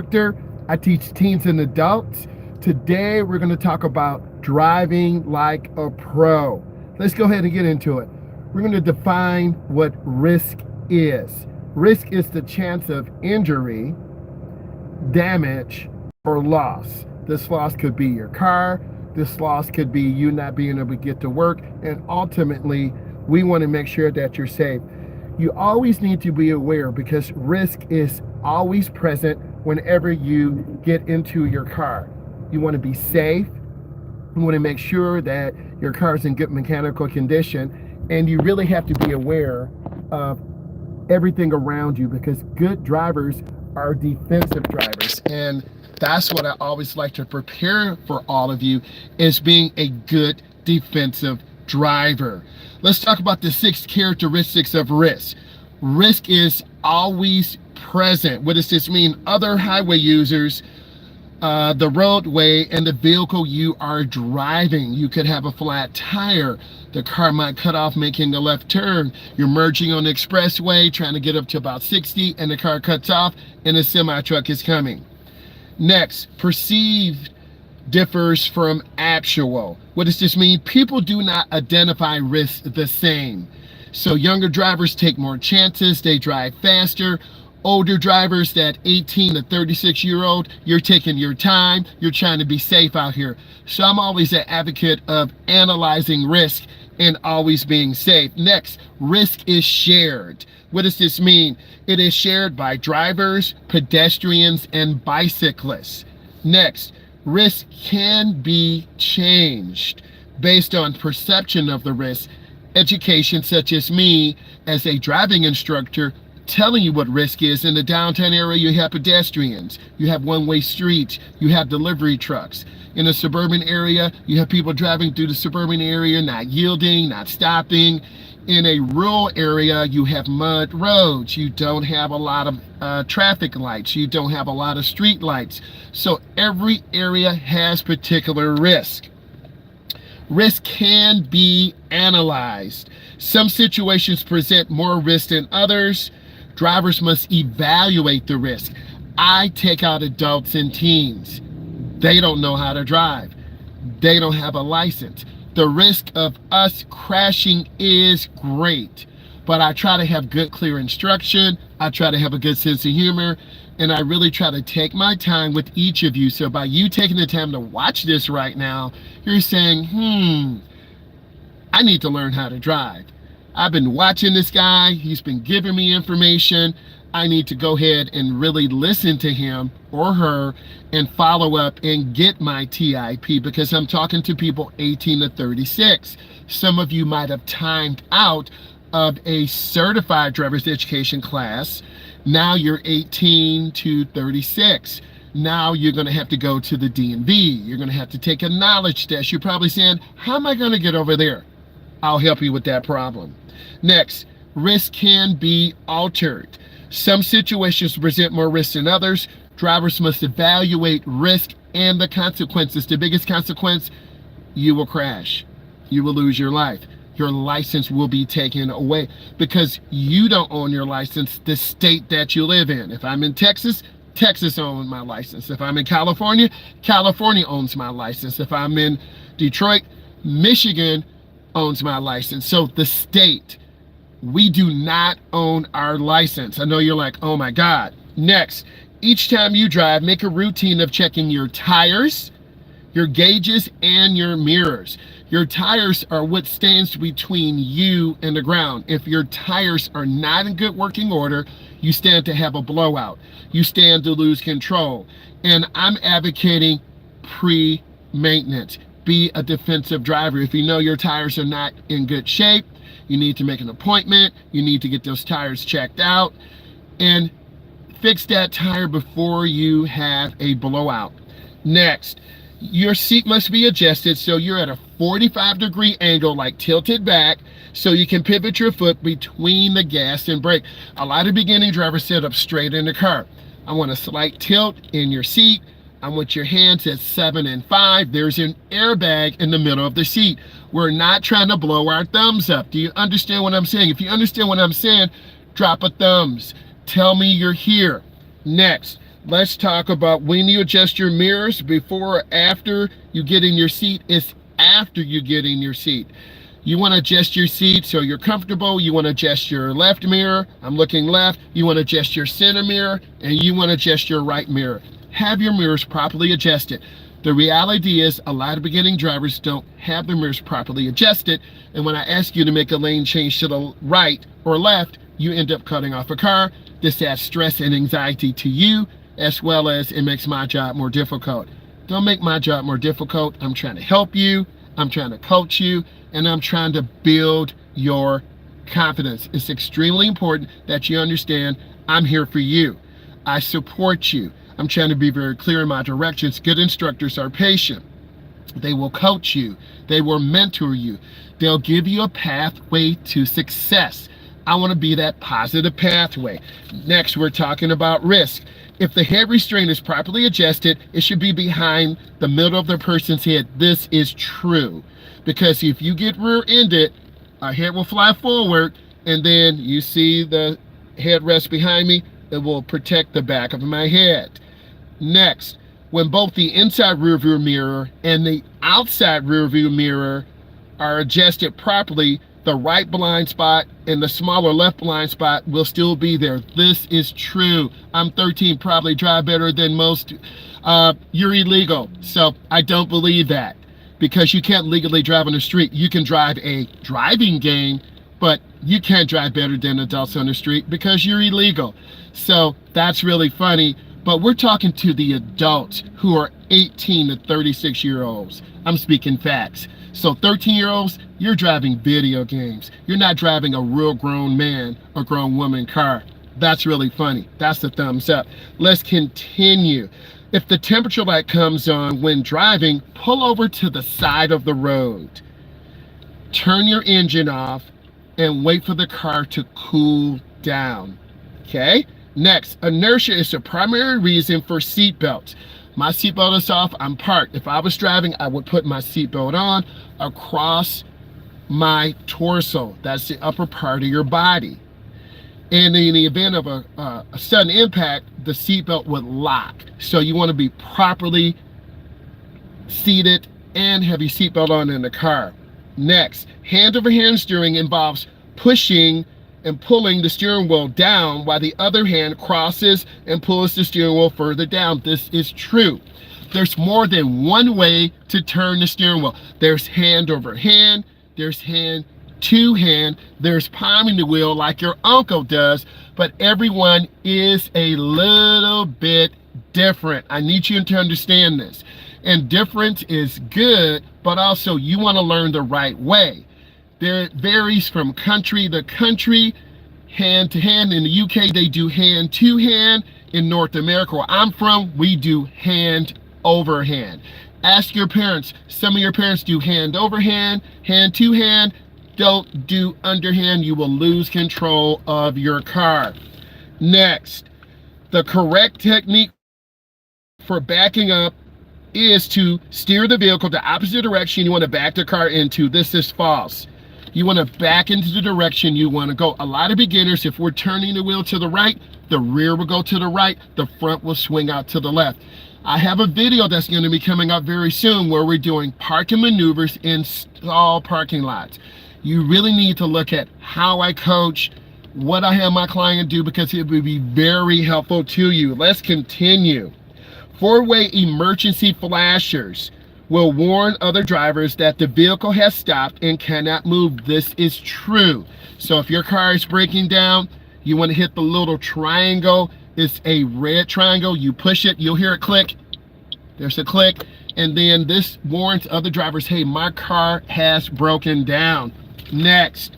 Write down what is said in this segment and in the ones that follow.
Instructor. I teach teens and adults. Today we're going to talk about driving like a pro. Let's go ahead and get into it. We're going to define what risk is. Risk is the chance of injury, damage, or loss. This loss could be your car. This loss could be you not being able to get to work. And ultimately, we want to make sure that you're safe. You always need to be aware because risk is always present whenever you get into your car. You want to be safe. You want to make sure that your car is in good mechanical condition, and you really have to be aware of everything around you because good drivers are defensive drivers. And that's what I always like to prepare for all of you, is being a good defensive driver. Let's talk about the 6 characteristics of risk. Risk is always present. What does this mean? Other highway users, the roadway, and the vehicle you are driving. You could have a flat tire. The car might cut off making a left turn. You're merging on the expressway, trying to get up to about 60, and the car cuts off, and a semi-truck is coming. Next, perceived differs from actual. What does this mean? People do not identify risk the same. So younger drivers take more chances, they drive faster. Older drivers, that 18 to 36-year-old, you're taking your time, you're trying to be safe out here. So I'm always an advocate of analyzing risk and always being safe. Next, risk is shared. What does this mean? It is shared by drivers, pedestrians, and bicyclists. Next, risk can be changed based on perception of the risk. Education, such as me as a driving instructor, telling you what risk is. In the downtown area, you have pedestrians, you have one-way streets, you have delivery trucks. In a suburban area, you have people driving through the suburban area, not yielding, not stopping. In a rural area, you have mud roads. You don't have a lot of traffic lights. You don't have a lot of street lights. So every area has particular risk. Risk can be analyzed. Some situations present more risk than others. Drivers must evaluate the risk. I take out adults and teens. They don't know how to drive. They don't have a license. The risk of us crashing is great, but I try to have good, clear instruction. I try to have a good sense of humor, and I really try to take my time with each of you. So by you taking the time to watch this right now, you're saying, I need to learn how to drive. I've been watching this guy. He's been giving me information. I need to go ahead and really listen to him or her and follow up and get my TIP because I'm talking to people 18 to 36. Some of you might have timed out of a certified driver's education class. Now you're 18 to 36. Now you're going to have to go to the DMV. You're going to have to take a knowledge test. You're probably saying, how am I going to get over there? I'll help you with that problem. Next, risk can be altered. Some situations present more risk than others. Drivers must evaluate risk and the consequences. The biggest consequence, you will crash. You will lose your life. Your license will be taken away because you don't own your license, the state that you live in. If I'm in Texas, Texas owns my license. If I'm in California, California owns my license. If I'm in Detroit, Michigan owns my license. So the state, we do not own our license. I know you're like, oh my God. Next, each time you drive, make a routine of checking your tires, your gauges, and your mirrors. Your tires are what stands between you and the ground. If your tires are not in good working order, you stand to have a blowout. You stand to lose control. And I'm advocating pre-maintenance. Be a defensive driver. If you know your tires are not in good shape, you need to make an appointment. You need to get those tires checked out and fix that tire before you have a blowout. Next, your seat must be adjusted so you're at a 45-degree angle, like tilted back, so you can pivot your foot between the gas and brake. A lot of beginning drivers sit up straight in the car. I want a slight tilt in your seat. I want your hands at 7 and 5. There's an airbag in the middle of the seat. We're not trying to blow our thumbs up. Do you understand what I'm saying? If you understand what I'm saying, drop a thumbs. Tell me you're here. Next, Let's talk about when you adjust your mirrors, before or after you get in your seat. It's after you get in your seat. You want to adjust your seat so you're comfortable. You want to adjust your left mirror. I'm looking left. You want to adjust your center mirror, and you want to adjust your right mirror. Have your mirrors properly adjusted. The reality is a lot of beginning drivers don't have their mirrors properly adjusted, and when I ask you to make a lane change to the right or left, you end up cutting off a car. This adds stress and anxiety to you, as well as it makes my job more difficult. Don't make my job more difficult. I'm trying to help you. I'm trying to coach you, and I'm trying to build your confidence. It's extremely important that you understand I'm here for you. I support you. I'm trying to be very clear in my directions. Good instructors are patient. They will coach you. They will mentor you. They'll give you a pathway to success. I want to be that positive pathway. Next, we're talking about risk. If the head restraint is properly adjusted, it should be behind the middle of the person's head. This is true, because if you get rear-ended, our head will fly forward, and then you see the headrest behind me. It will protect the back of my head. Next, when both the inside rear view mirror and the outside rear view mirror are adjusted properly, the right blind spot and the smaller left blind spot will still be there. This is true. I'm 13, probably drive better than most. You're illegal. So I don't believe that, because you can't legally drive on the street. You can drive a driving game, but you can't drive better than adults on the street because you're illegal. So that's really funny. But we're talking to the adults who are 18 to 36-year-olds. I'm speaking facts. So 13-year-olds, you're driving video games. You're not driving a real grown man or grown woman car. That's really funny. That's the thumbs up. Let's continue. If the temperature light comes on when driving, pull over to the side of the road. Turn your engine off and wait for the car to cool down. Okay? Next, inertia is the primary reason for seatbelts. My seatbelt is off, I'm parked. If I was driving, I would put my seatbelt on across my torso. That's the upper part of your body. And in the event of a sudden impact, the seatbelt would lock. So you want to be properly seated and have your seatbelt on in the car. Next, hand-over-hand steering involves pushing and pulling the steering wheel down while the other hand crosses and pulls the steering wheel further down. This is true. There's more than one way to turn the steering wheel. There's hand over hand, there's hand to hand, there's palming the wheel like your uncle does, but everyone is a little bit different. I need you to understand this. And difference is good, but also you want to learn the right way. It varies from country to country, hand to hand. In the UK, they do hand to hand. In North America, where I'm from, we do hand over hand. Ask your parents. Some of your parents do hand over hand to hand. Don't do underhand. You will lose control of your car. Next, the correct technique for backing up is to steer the vehicle the opposite direction you want to back the car into. This is false. You want to back into the direction you want to go. A lot of beginners, if we're turning the wheel to the right, the rear will go to the right, the front will swing out to the left. I have a video that's going to be coming up very soon where we're doing parking maneuvers in stall parking lots. You really need to look at how I coach, what I have my client do, because it would be very helpful to you. Let's continue. Four-way emergency flashers will warn other drivers that the vehicle has stopped and cannot move. This is true. So if your car is breaking down, you want to hit the little triangle. It's a red triangle. You push it, you'll hear it click. There's a click. And then this warns other drivers, hey, my car has broken down. Next,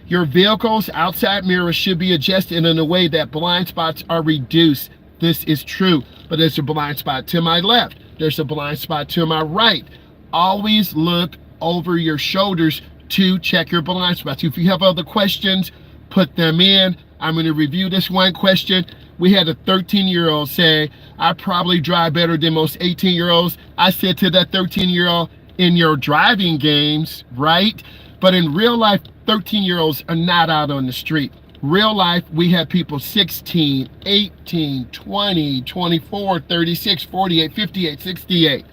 your vehicle's outside mirrors should be adjusted in a way that blind spots are reduced. This is true, but there's a blind spot to my left. There's a blind spot to my right. Always look over your shoulders to check your blind spots. If you have other questions, put them in. I'm going to review this one question. We had a 13-year-old say, I probably drive better than most 18-year-olds. I said to that 13-year-old, in your driving games, right? But in real life, 13-year-olds are not out on the street. Real life, we have people 16, 18, 20, 24, 36, 48, 58, 68.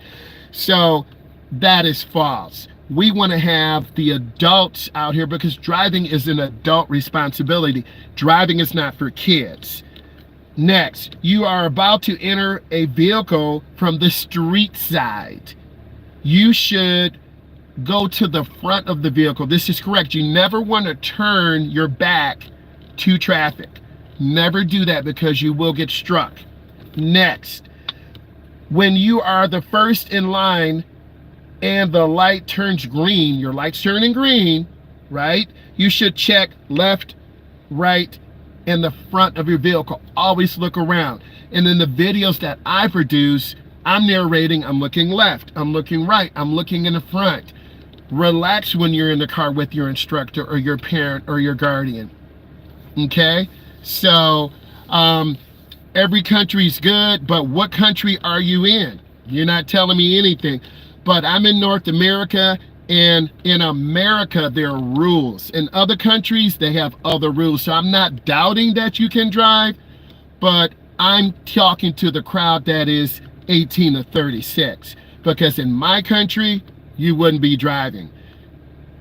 So that is false. We want to have the adults out here because driving is an adult responsibility. Driving is not for kids. Next, you are about to enter a vehicle from the street side. You should go to the front of the vehicle. This is correct. You never want to turn your back to traffic. Never do that because you will get struck. Next, when you are the first in line and the light turns green, your light's turning green, right? You should check left, right, and the front of your vehicle. Always look around. And in the videos that I produce, I'm narrating, I'm looking left, I'm looking right, I'm looking in the front. Relax when you're in the car with your instructor or your parent or your guardian. Okay? So, every country's good, but what country are you in? You're not telling me anything. But I'm in North America, and in America, there are rules. In other countries, they have other rules. So I'm not doubting that you can drive, but I'm talking to the crowd that is 18 to 36. Because in my country, you wouldn't be driving.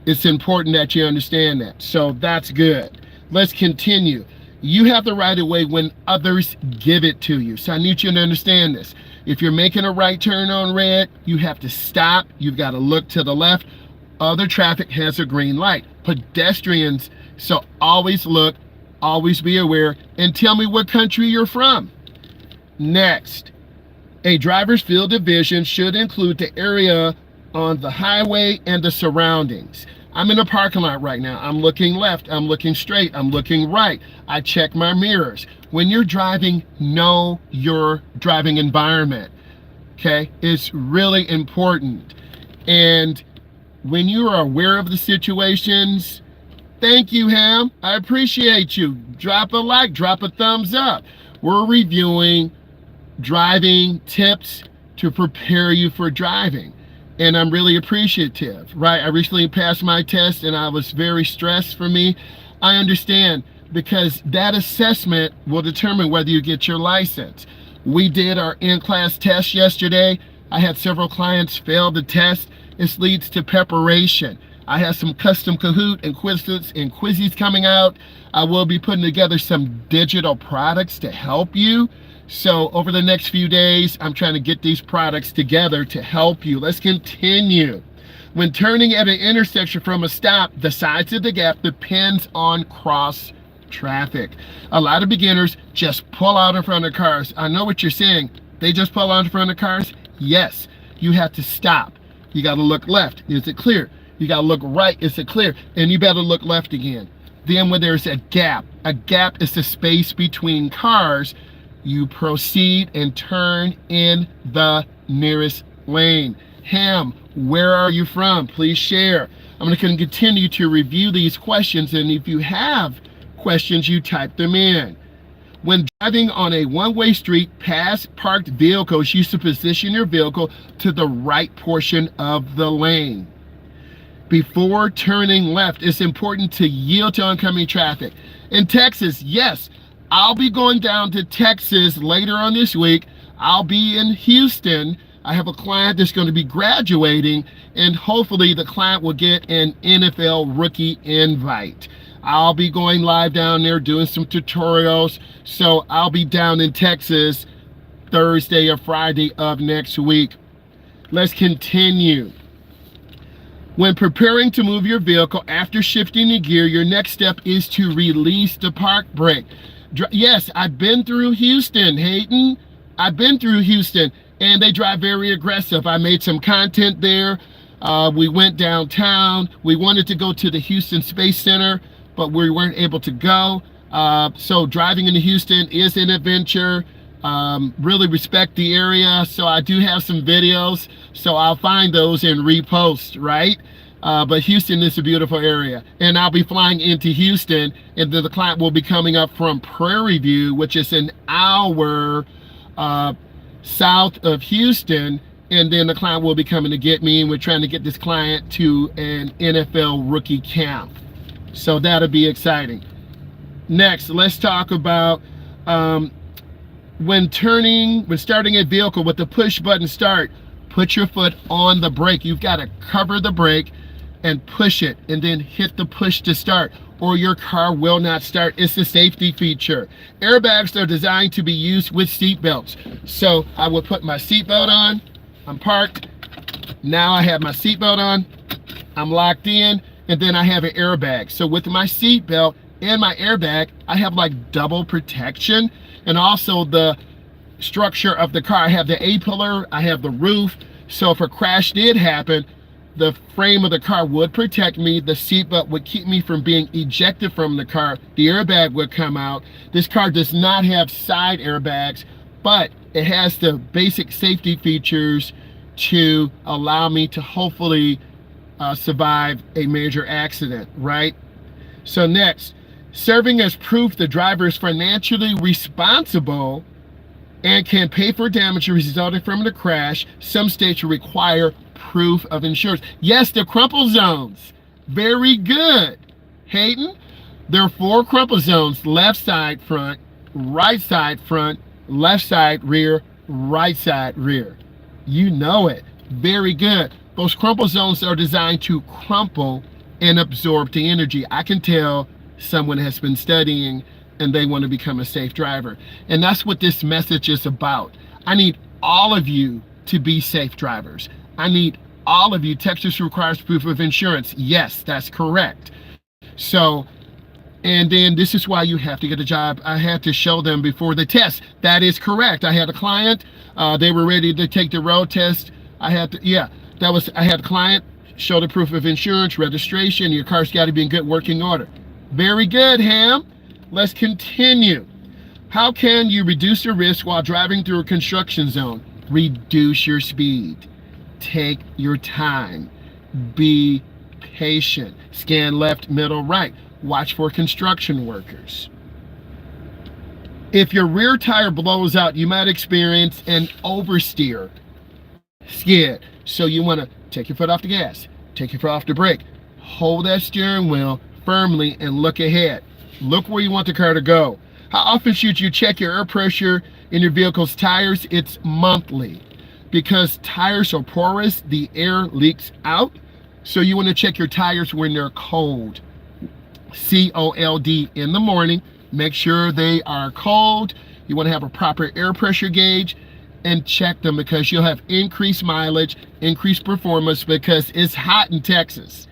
It's important that you understand that. So that's good. Let's continue. You have the right of way when others give it to you. So I need you to understand this. If you're making a right turn on red, you have to stop. You've got to look to the left. Other traffic has a green light. Pedestrians, so always look, always be aware, and tell me what country you're from. Next, a driver's field of vision should include the area on the highway and the surroundings. I'm in a parking lot right now. I'm looking left, I'm looking straight, I'm looking right. I check my mirrors. When you're driving, know your driving environment, okay? It's really important. And when you are aware of the situations, thank you, Ham. I appreciate you. Drop a like, drop a thumbs up. We're reviewing driving tips to prepare you for driving. And I'm really appreciative, right? I recently passed my test and I was very stressed for me. I understand because that assessment will determine whether you get your license. We did our in-class test yesterday. I had several clients fail the test. This leads to preparation. I have some custom Kahoot and quizzes coming out. I will be putting together some digital products to help you. So over the next few days, I'm trying to get these products together to help you. Let's continue. When turning at an intersection from a stop, the size of the gap depends on cross traffic. A lot of beginners just pull out in front of cars. I know what you're saying. They just pull out in front of cars? Yes. You have to stop. You got to look left. Is it clear? You got to look right. Is it clear? And you better look left again. Then when there's a gap is the space between cars, you proceed and turn in the nearest lane. Ham, where are you from? Please share. I'm going to continue to review these questions, and if you have questions, you type them in. When driving on a one-way street past parked vehicles, you should position your vehicle to the right portion of the lane. Before turning left, it's important to yield to oncoming traffic. In Texas, yes, I'll be going down to Texas later on this week. I'll be in Houston. I have a client that's going to be graduating, and hopefully the client will get an NFL rookie invite. I'll be going live down there doing some tutorials. So I'll be down in Texas Thursday or Friday of next week. Let's continue. When preparing to move your vehicle after shifting the gear, your next step is to release the park brake. Yes, I've been through Houston, Hayden. I've been through Houston, and they drive very aggressive. I made some content there. We went downtown. We wanted to go to the Houston Space Center, but we weren't able to go. So driving into Houston is an adventure. Really respect the area. So I do have some videos. So I'll find those and repost, right? But Houston is a beautiful area. And I'll be flying into Houston, and then the client will be coming up from Prairie View, which is an hour south of Houston. And then the client will be coming to get me, and we're trying to get this client to an NFL rookie camp. So that'll be exciting. Next, let's talk about when starting a vehicle with the push button start, put your foot on the brake. You've got to cover the brake and push it, and then hit the push to start, or your car will not start. It's a safety feature. Airbags are designed to be used with seat belts. So I will put my seatbelt on. I'm parked. Now I have my seatbelt on. I'm locked in, and then I have an airbag. So with my seatbelt and my airbag, I have like double protection. And also the structure of the car, I have the A-pillar, I have the roof. So if a crash did happen, the frame of the car would protect me. The seatbelt would keep me from being ejected from the car. The airbag would come out. This car does not have side airbags, but it has the basic safety features to allow me to hopefully survive a major accident, right? So next, serving as proof the driver is financially responsible and can pay for damage resulting from the crash. Some states require proof of insurance. Yes, the crumple zones. Very good. Hayden, there are 4 crumple zones: left side front, right side front, left side rear, right side rear. You know it. Very good. Those crumple zones are designed to crumple and absorb the energy. I can tell someone has been studying and they want to become a safe driver. And that's what this message is about. I need all of you to be safe drivers. I need all of you. Texas requires proof of insurance. Yes, that's correct. So, and then this is why you have to get a job. I had to show them before the test. That is correct. I had a client, they were ready to take the road test. I had a client, show the proof of insurance, registration, your car's got to be in good working order. Very good, Ham. Let's continue. How can you reduce the risk while driving through a construction zone? Reduce your speed. Take your time. Be patient. Scan left, middle, right. Watch for construction workers. If your rear tire blows out, you might experience an oversteer skid. So you want to take your foot off the gas, take your foot off the brake, hold that steering wheel firmly and look ahead. Look where you want the car to go. How often should you check your air pressure in your vehicle's tires? It's monthly. Because tires are porous, the air leaks out. So you want to check your tires when they're cold. cold in the morning. Make sure they are cold. You want to have a proper air pressure gauge and check them, because you'll have increased mileage, increased performance, because it's hot in Texas.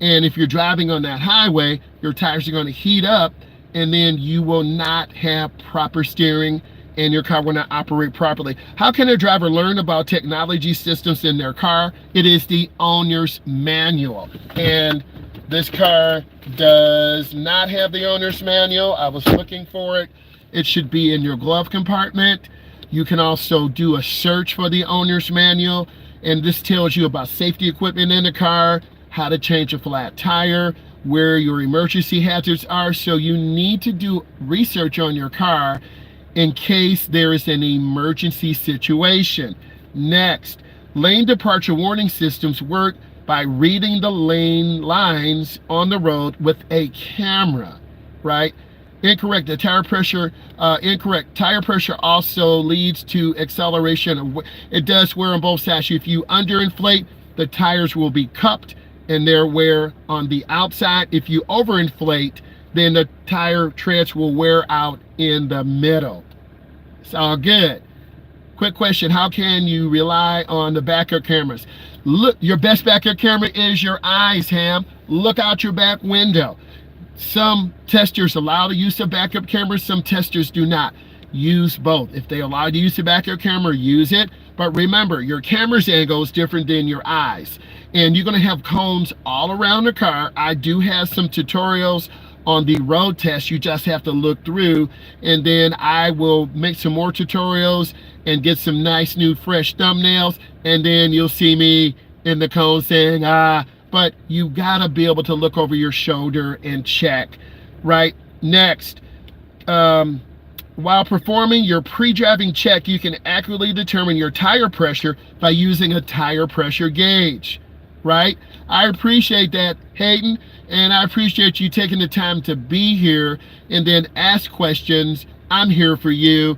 And if you're driving on that highway, your tires are going to heat up, and then you will not have proper steering and your car will not operate properly. How can a driver learn about technology systems in their car? It is the owner's manual. And this car does not have the owner's manual. I was looking for it. It should be in your glove compartment. You can also do a search for the owner's manual, and this tells you about safety equipment in the car, how to change a flat tire, where your emergency hazards are. So you need to do research on your car in case there is an emergency situation. Next, lane departure warning systems work by reading the lane lines on the road with a camera, right? Incorrect. The tire pressure, incorrect. Tire pressure also leads to acceleration. It does wear on both sides. If you underinflate, the tires will be cupped and they're wear on the outside. If you overinflate, then the tire treads will wear out in the middle. It's all good. Quick question, how can you rely on the backup cameras? Look, your best backup camera is your eyes, Ham. Look out your back window. Some testers allow the use of backup cameras, some testers do not. Use both. If they allow you to use the backup camera, use it. But remember, your camera's angle is different than your eyes. And you're gonna have cones all around the car. I do have some tutorials on the road test. You just have to look through, and then I will make some more tutorials and get some nice new fresh thumbnails, and then you'll see me in the cone saying, but you gotta be able to look over your shoulder and check, right? Next, while performing your pre-driving check, you can accurately determine your tire pressure by using a tire pressure gauge, right? I appreciate that, Hayden, and I appreciate you taking the time to be here and then ask questions. I'm here for you.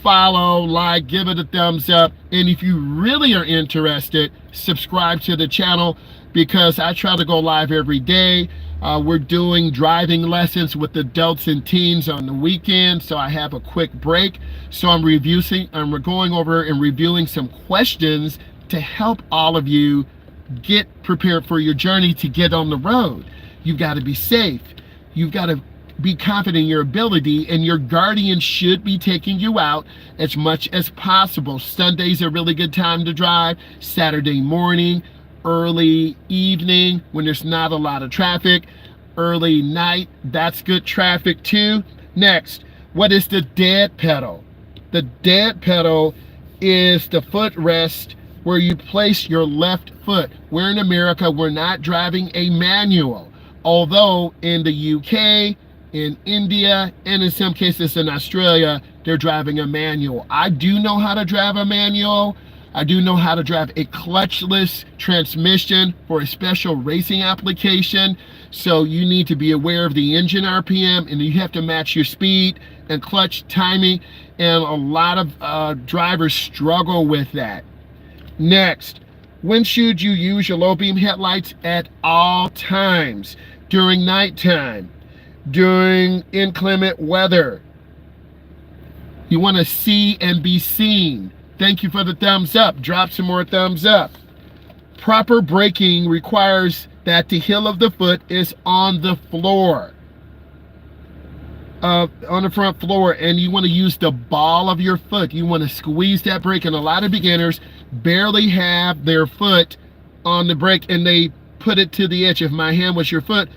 Follow, like, give it a thumbs up. And if you really are interested, subscribe to the channel because I try to go live every day. We're doing driving lessons with adults and teens on the weekend, so I have a quick break. So we're going over and reviewing some questions to help all of you get prepared for your journey to get on the road. You've got to be safe. You've got to be confident in your ability, and your guardian should be taking you out as much as possible. Sunday's a really good time to drive. Saturday morning, early evening when there's not a lot of traffic. Early night, that's good traffic too. Next, what is the dead pedal? The dead pedal is the footrest where you place your left foot. We're in America, we're not driving a manual. Although in the UK, in India, and in some cases in Australia, they're driving a manual. I do know how to drive a manual. I do know how to drive a clutchless transmission for a special racing application. So you need to be aware of the engine RPM, and you have to match your speed and clutch timing. And a lot of drivers struggle with that. Next, when should you use your low beam headlights? At all times. During nighttime, during inclement weather. You want to see and be seen. Thank you for the thumbs up. Drop some more thumbs up. Proper braking requires that the heel of the foot is on the floor, on the front floor, and you want to use the ball of your foot. You want to squeeze that brake, and a lot of beginners barely have their foot on the brake, and they put it to the edge. If my hand was your foot,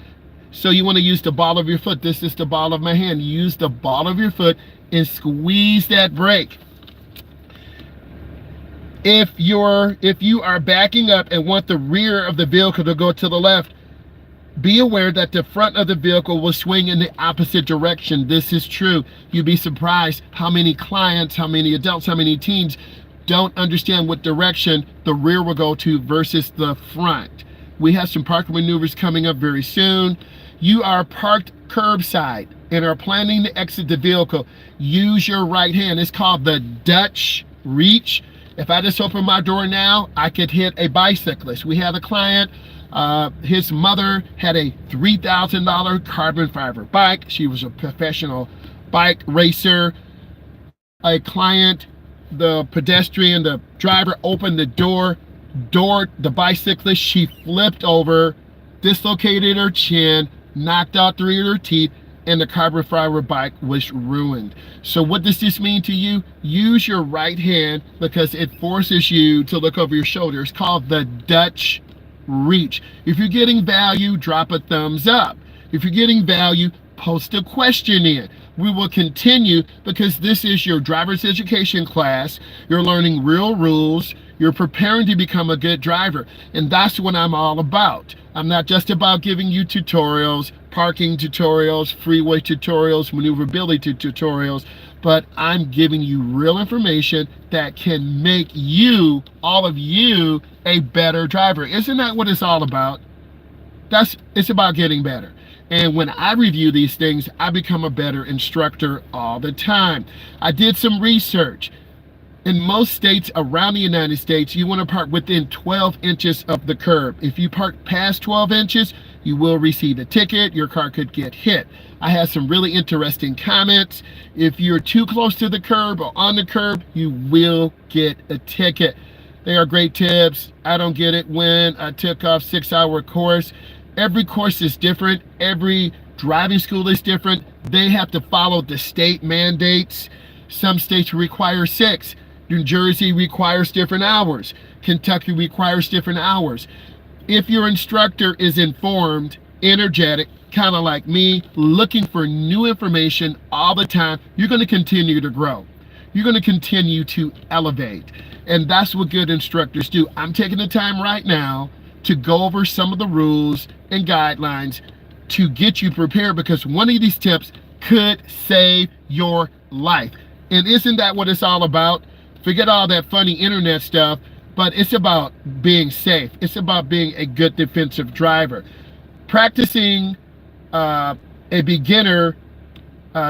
so you want to use the ball of your foot. This is the ball of my hand. You use the ball of your foot and squeeze that brake. If you are backing up and want the rear of the vehicle to go to the left, be aware that the front of the vehicle will swing in the opposite direction. This is true. You'd be surprised how many clients, how many adults, how many teens don't understand what direction the rear will go to versus the front. We have some parking maneuvers coming up very soon. You are parked curbside and are planning to exit the vehicle. Use your right hand. It's called the Dutch reach. If I just open my door now, I could hit a bicyclist. We had a client, his mother had a $3,000 carbon fiber bike. She was a professional bike racer. A client, the pedestrian, the driver opened the door, the bicyclist, she flipped over, dislocated her chin, knocked out 3 of her teeth, and the carbon fiber bike was ruined. So what does this mean to you? Use your right hand because it forces you to look over your shoulder. It's called the Dutch reach. If you're getting value, drop a thumbs up. If you're getting value, post a question in. We will continue because this is your driver's education class. You're learning real rules. You're preparing to become a good driver. And that's what I'm all about. I'm not just about giving you tutorials, parking tutorials, freeway tutorials, maneuverability tutorials, but I'm giving you real information that can make you, all of you, a better driver. Isn't that what it's all about? It's about getting better. And when I review these things, I become a better instructor all the time. I did some research. In most states around the United States, you want to park within 12 inches of the curb. If you park past 12 inches, you will receive a ticket. Your car could get hit. I had some really interesting comments. If you're too close to the curb or on the curb, you will get a ticket. They are great tips. I don't get it when I took off 6-hour course. Every course is different. Every driving school is different. They have to follow the state mandates. Some states require 6. New Jersey requires different hours. Kentucky requires different hours. If your instructor is informed, energetic, kind of like me, looking for new information all the time, you're going to continue to grow. You're going to continue to elevate. And that's what good instructors do. I'm taking the time right now to go over some of the rules and guidelines to get you prepared, because one of these tips could save your life. And isn't that what it's all about? Forget all that funny internet stuff. but it's about being safe. It's about being a good defensive driver. Practicing a beginner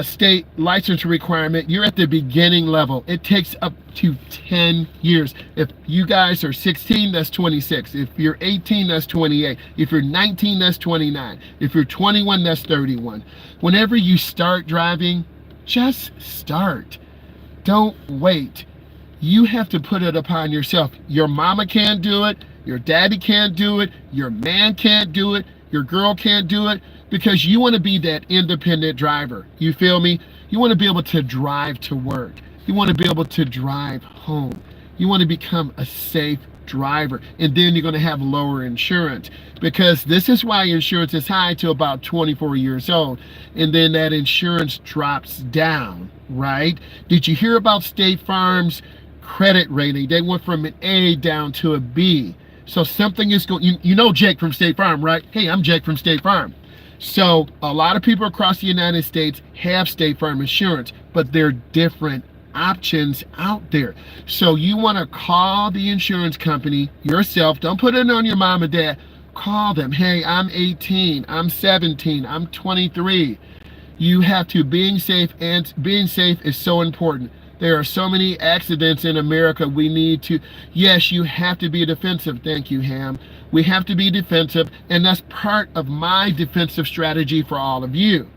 state license requirement, you're at the beginning level. It takes up to 10 years. If you guys are 16, that's 26. If you're 18, that's 28. If you're 19, that's 29. If you're 21, that's 31. Whenever you start driving, just start. Don't wait. You have to put it upon yourself. Your mama can't do it. Your daddy can't do it. Your man can't do it. Your girl can't do it, because you want to be that independent driver. You feel me? You want to be able to drive to work. You want to be able to drive home. You want to become a safe driver. And then you're going to have lower insurance, because this is why insurance is high to about 24 years old. And then that insurance drops down, right? Did you hear about State Farm's credit rating? They went from an A down to a B. So something is going, you know Jake from State Farm, right? Hey, I'm Jake from State Farm. So a lot of people across the United States have State Farm insurance, but there are different options out there. So you want to call the insurance company yourself. Don't put it on your mom and dad. Call them. Hey, I'm 18, I'm 17, I'm 23. You have to, being safe, and being safe is so important. There are so many accidents in America. We need to, yes, you have to be defensive. Thank you, Ham. We have to be defensive, and that's part of my defensive strategy for all of you.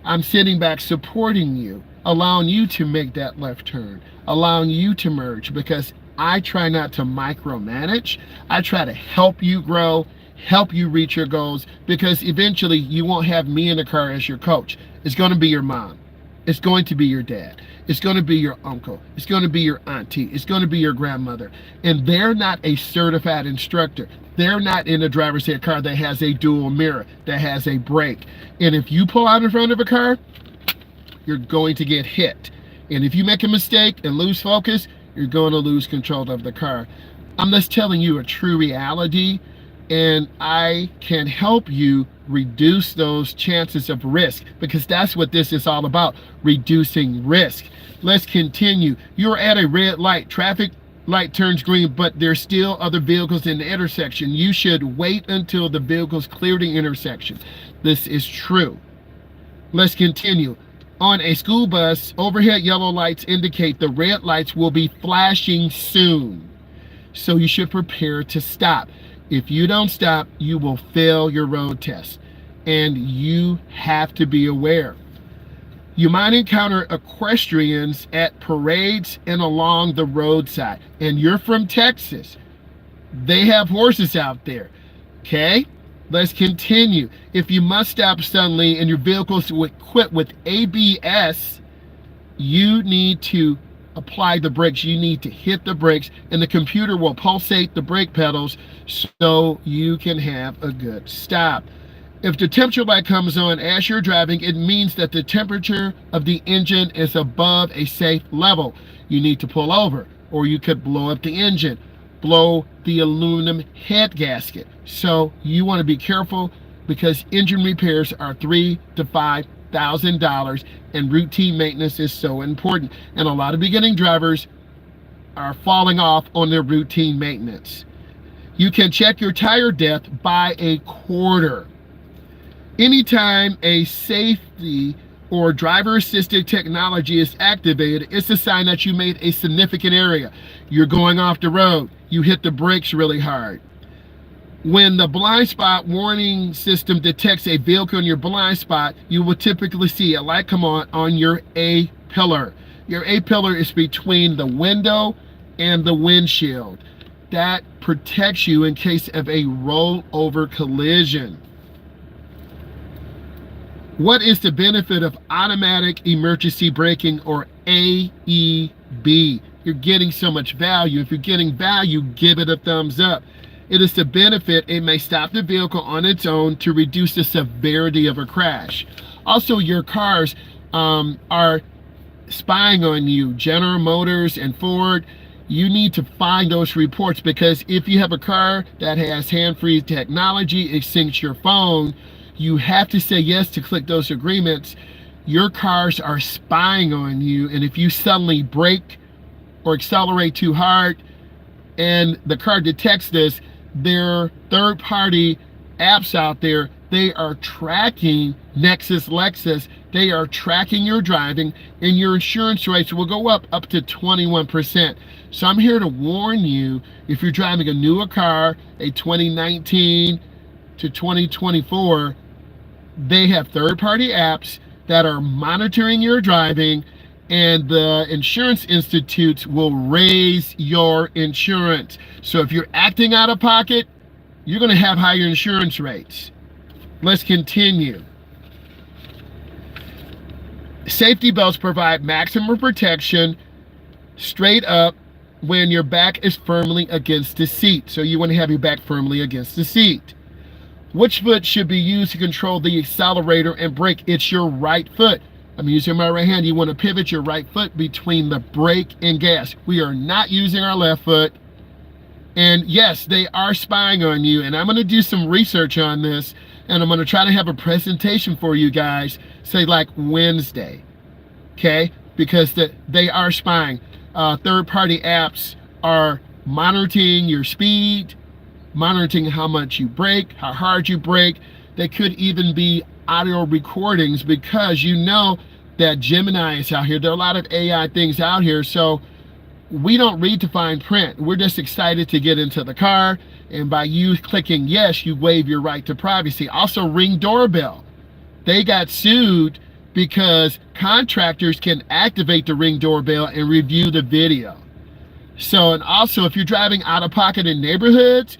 I'm sitting back supporting you, allowing you to make that left turn, allowing you to merge, because I try not to micromanage. I try to help you grow, help you reach your goals, because eventually you won't have me in the car as your coach. It's going to be your mom. It's going to be your dad. It's going to be your uncle. It's going to be your auntie. It's going to be your grandmother. And they're not a certified instructor. They're not in a driver's ed car that has a dual mirror, that has a brake. And if you pull out in front of a car, you're going to get hit. And if you make a mistake and lose focus, you're going to lose control of the car. I'm just telling you a true reality, and I can help you reduce those chances of risk, because that's what this is all about, reducing risk. Let's continue. You're at a red light. Traffic light turns green, but there's still other vehicles in the intersection. You should wait until the vehicles clear the intersection. This is true. Let's continue. On a school bus, overhead yellow lights indicate the red lights will be flashing soon. So you should prepare to stop. If you don't stop, you will fail your road test, and you have to be aware. You might encounter equestrians at parades and along the roadside. And you're from Texas. They have horses out there. Okay? Let's continue. If you must stop suddenly and your vehicle is equipped with ABS, you need to apply the brakes. You need to hit the brakes, and the computer will pulsate the brake pedals so you can have a good stop. If the temperature light comes on as you're driving, it means that the temperature of the engine is above a safe level. You need to pull over, or you could blow up the engine, blow the aluminum head gasket. So you want to be careful, because engine repairs are $3,000 to $5,000, and routine maintenance is so important. And a lot of beginning drivers are falling off on their routine maintenance. You can check your tire depth by a quarter. Anytime a safety or driver-assisted technology is activated, it's a sign that you made a significant area. You're going off the road. You hit the brakes really hard. When the blind spot warning system detects a vehicle in your blind spot, you will typically see a light come on your A pillar. Your A pillar is between the window and the windshield. That protects you in case of a rollover collision. What is the benefit of automatic emergency braking, or AEB? You're getting so much value. If you're getting value, give it a thumbs up. It is the benefit. It may stop the vehicle on its own to reduce the severity of a crash. Also, your cars are spying on you. General Motors and Ford, you need to find those reports, because if you have a car that has hand-free technology, it syncs your phone, you have to say yes to click those agreements. Your cars are spying on you, and if you suddenly brake or accelerate too hard, and the car detects this, there are third-party apps out there. They are tracking Nexus Lexus. They are tracking your driving, and your insurance rates will go up to 21%. So I'm here to warn you, if you're driving a newer car, a 2019 to 2024, they have third-party apps that are monitoring your driving, and the insurance institutes will raise your insurance. So if you're acting out of pocket, you're going to have higher insurance rates. Let's continue. Safety belts provide maximum protection straight up when your back is firmly against the seat. So you want to have your back firmly against the seat. Which foot should be used to control the accelerator and brake? It's your right foot. I'm using my right hand. You want to pivot your right foot between the brake and gas. We are not using our left foot. And yes, they are spying on you. And I'm going to do some research on this. And I'm going to try to have a presentation for you guys, say like Wednesday. Okay? Because they are spying. Third-party apps are monitoring your speed, monitoring how much you brake, how hard you brake. They could even be audio recordings, because you know that Gemini is out here. There are a lot of AI things out here, so we don't read to fine print. We're just excited to get into the car, and by you clicking yes, you waive your right to privacy. Also, Ring doorbell. They got sued because contractors can activate the Ring doorbell and review the video. So, and also, if you're driving out of pocket in neighborhoods,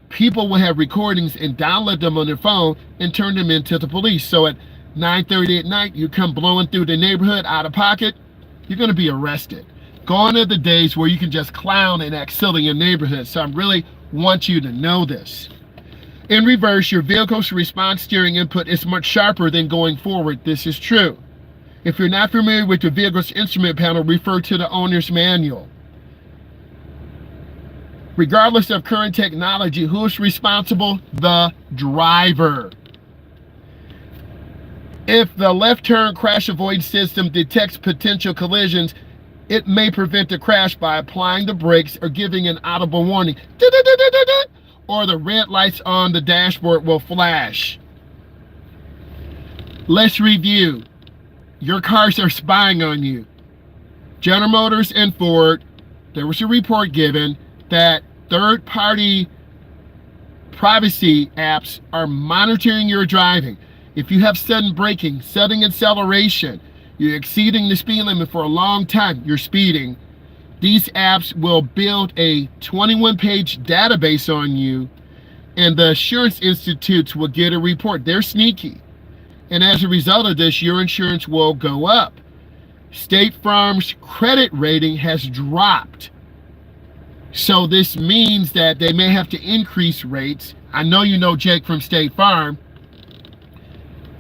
people will have recordings and download them on their phone and turn them into the police. So at 9:30 at night, you come blowing through the neighborhood out of pocket, you're going to be arrested. Gone are the days where you can just clown and act silly in neighborhoods. So I really want you to know this. In reverse, your vehicle's response steering input is much sharper than going forward. This is true. If you're not familiar with your vehicle's instrument panel, refer to the owner's manual. Regardless of current technology, who's responsible? The driver. If the left turn crash avoidance system detects potential collisions, it may prevent the crash by applying the brakes or giving an audible warning. Or the red lights on the dashboard will flash. Let's review. Your cars are spying on you. General Motors and Ford, there was a report given that third-party privacy apps are monitoring your driving. If you have sudden braking, sudden acceleration, you're exceeding the speed limit for a long time, you're speeding, these apps will build a 21-page database on you, and the Assurance Institutes will get a report. They're sneaky. And as a result of this, your insurance will go up. State Farm's credit rating has dropped. So this means that they may have to increase rates. I know you know Jake from State Farm.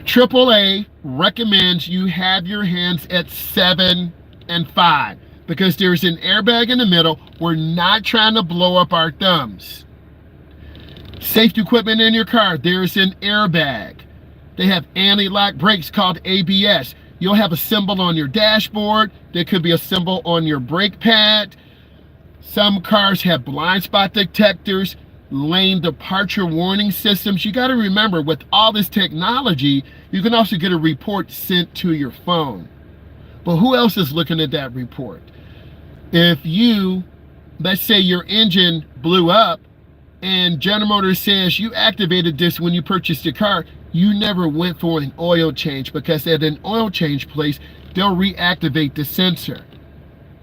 AAA recommends you have your hands at 7 and 5 because there's an airbag in the middle. We're not trying to blow up our thumbs. Safety equipment in your car, there's an airbag. They have anti-lock brakes called ABS. You'll have a symbol on your dashboard. There could be a symbol on your brake pad. Some cars have blind spot detectors, lane departure warning systems. You got to remember, with all this technology, you can also get a report sent to your phone. But who else is looking at that report? If you, let's say your engine blew up and General Motors says you activated this when you purchased your car, you never went for an oil change, because at an oil change place, they'll reactivate the sensor.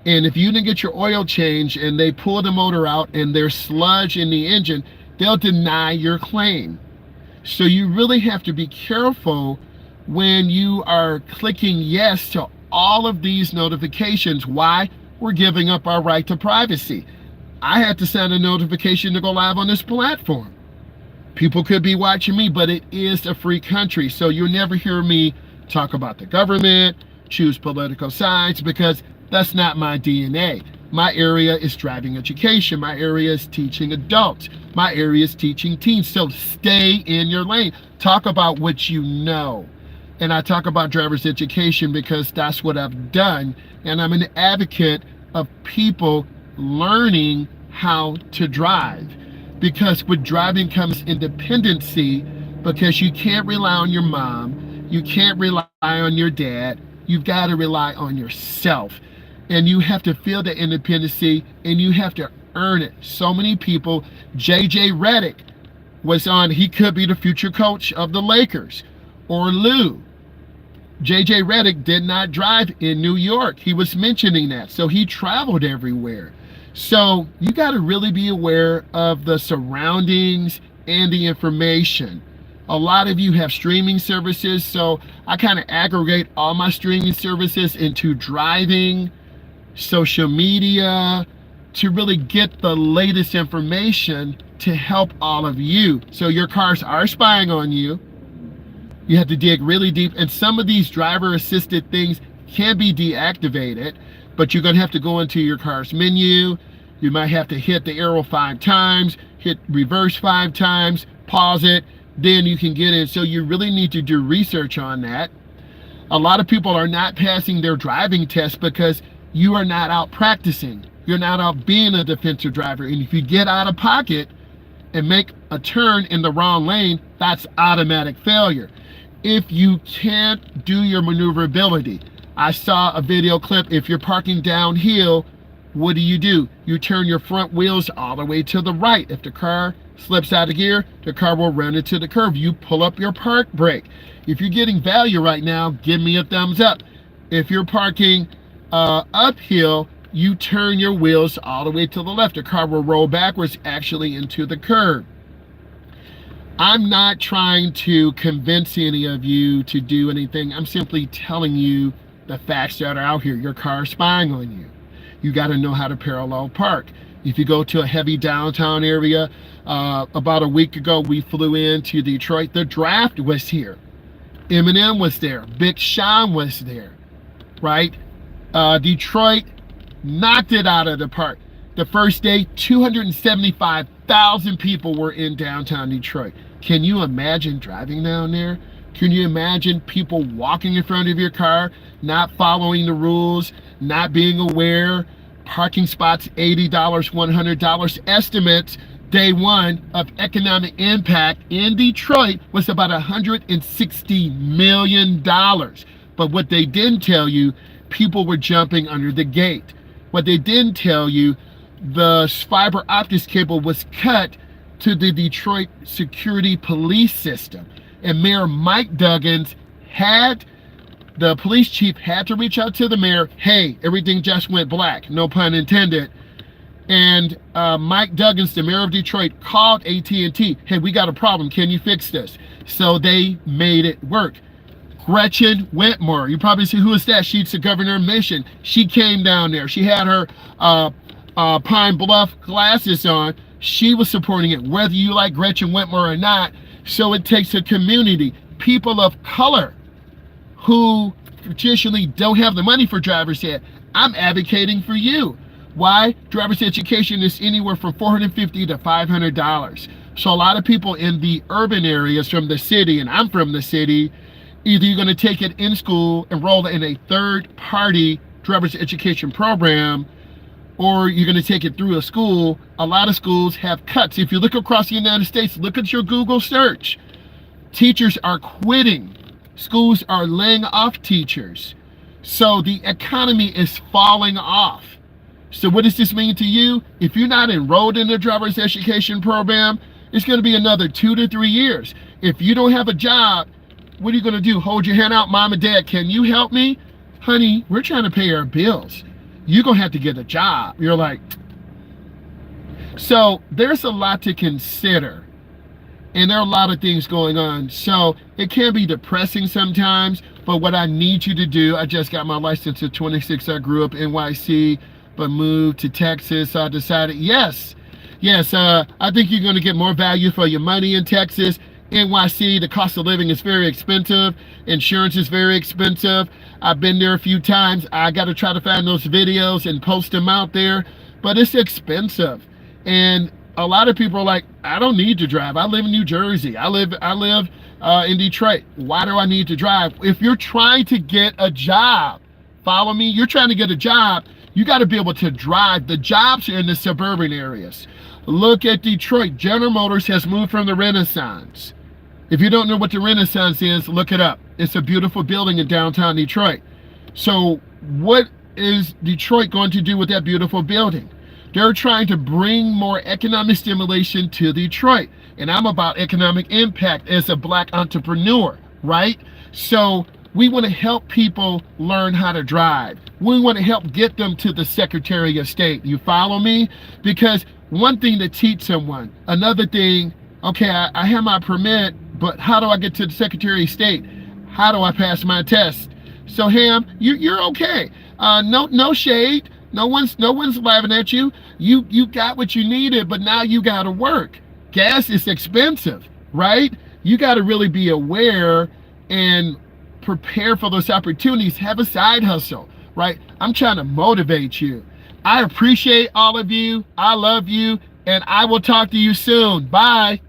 And if you didn't get your oil change and they pull the motor out and there's sludge in the engine, they'll deny your claim. So you really have to be careful when you are clicking yes to all of these notifications. Why? We're giving up our right to privacy. I had to send a notification to go live on this platform. People could be watching me, but it is a free country. So you'll never hear me talk about the government, choose political sides, because that's not my DNA. My area is driving education. My area is teaching adults. My area is teaching teens. So stay in your lane. Talk about what you know. And I talk about driver's education because that's what I've done. And I'm an advocate of people learning how to drive. Because with driving comes independency, because you can't rely on your mom, you can't rely on your dad, you've got to rely on yourself. And you have to feel the independency, and you have to earn it. So many people, JJ Redick was on, he could be the future coach of the Lakers, or Lou. JJ Redick did not drive in New York. He was mentioning that. So he traveled everywhere. So you got to really be aware of the surroundings and the information. A lot of you have streaming services, so I kind of aggregate all my streaming services into driving, social media, to really get the latest information to help all of you. So your cars are spying on you. You have to dig really deep, and some of these driver assisted things can be deactivated, but you're going to have to go into your car's menu. You might have to hit the arrow 5 times, hit reverse 5 times, pause it, then you can get in. So you really need to do research on that. A lot of people are not passing their driving test because you are not out practicing. You're not out being a defensive driver. And if you get out of pocket and make a turn in the wrong lane, that's automatic failure. If you can't do your maneuverability, I saw a video clip, if you're parking downhill, what do? You turn your front wheels all the way to the right. If the car slips out of gear, the car will run into the curb. You pull up your park brake. If you're getting value right now, give me a thumbs up. If you're parking uphill, you turn your wheels all the way to the left. The car will roll backwards, actually into the curb. I'm not trying to convince any of you to do anything. I'm simply telling you the facts that are out here. Your car is spying on you. You got to know how to parallel park. If you go to a heavy downtown area, about a week ago, we flew into Detroit. The Draft was here. Eminem was there. Big Sean was there, right? Detroit knocked it out of the park. The first day, 275,000 people were in downtown Detroit. Can you imagine driving down there? Can you imagine people walking in front of your car, not following the rules, not being aware? Parking spots, $80, $100. Estimates day one of economic impact in Detroit was about $160 million. But what they didn't tell you, people were jumping under the gate. What they didn't tell you, the fiber optics cable was cut to the Detroit security police system. And Mayor Mike Duggins the police chief had to reach out to the mayor. Hey, everything just went black, no pun intended. And Mike Duggins, the mayor of Detroit, called AT&T. Hey, we got a problem. Can you fix this? So they made it work. Gretchen Whitmer, you probably see, who is that? She's the governor of Michigan. She came down there. She had her Pine Bluff glasses on. She was supporting it, whether you like Gretchen Whitmer or not. So it takes a community, people of color who traditionally don't have the money for driver's ed. I'm advocating for you. Why? Driver's education is anywhere from $450 to $500. So a lot of people in the urban areas from the city, and I'm from the city, either you're going to take it in school, enroll in a third-party driver's education program, or you're going to take it through a school. A lot of schools have cuts. If you look across the United States, look at your Google search. Teachers are quitting. Schools are laying off teachers. So the economy is falling off. So what does this mean to you? If you're not enrolled in the driver's education program, it's going to be another 2 to 3 years. If you don't have a job, what are you going to do? Hold your hand out, mom and dad, can you help me? Honey, we're trying to pay our bills. You're going to have to get a job. You're like, so there's a lot to consider. And there are a lot of things going on. So it can be depressing sometimes, but what I need you to do, I just got my license at 26. I grew up in NYC, but moved to Texas. So I decided, yes, I think you're going to get more value for your money in Texas. NYC, the cost of living is very expensive. Insurance is very expensive. I've been there a few times. I got to try to find those videos and post them out there, but it's expensive. And a lot of people are like, I don't need to drive. I live in New Jersey. I live in Detroit. Why do I need to drive? If you're trying to get a job, follow me, you're trying to get a job, You got to be able to drive. The jobs are in the suburban areas. Look at Detroit. General Motors has moved from the Renaissance. If you don't know what the Renaissance is, look it up. It's a beautiful building in downtown Detroit. So what is Detroit going to do with that beautiful building? They're trying to bring more economic stimulation to Detroit. And I'm about economic impact as a Black entrepreneur, right? So we want to help people learn how to drive. We want to help get them to the Secretary of State. You follow me? Because one thing to teach someone, another thing, okay, I have my permit, but how do I get to the Secretary of State? How do I pass my test? So Ham, you're okay. No shade. No one's laughing at you. You got what you needed, but now you got to work. Gas is expensive, right? You got to really be aware and prepare for those opportunities. Have a side hustle, right? I'm trying to motivate you. I appreciate all of you. I love you, and I will talk to you soon. Bye.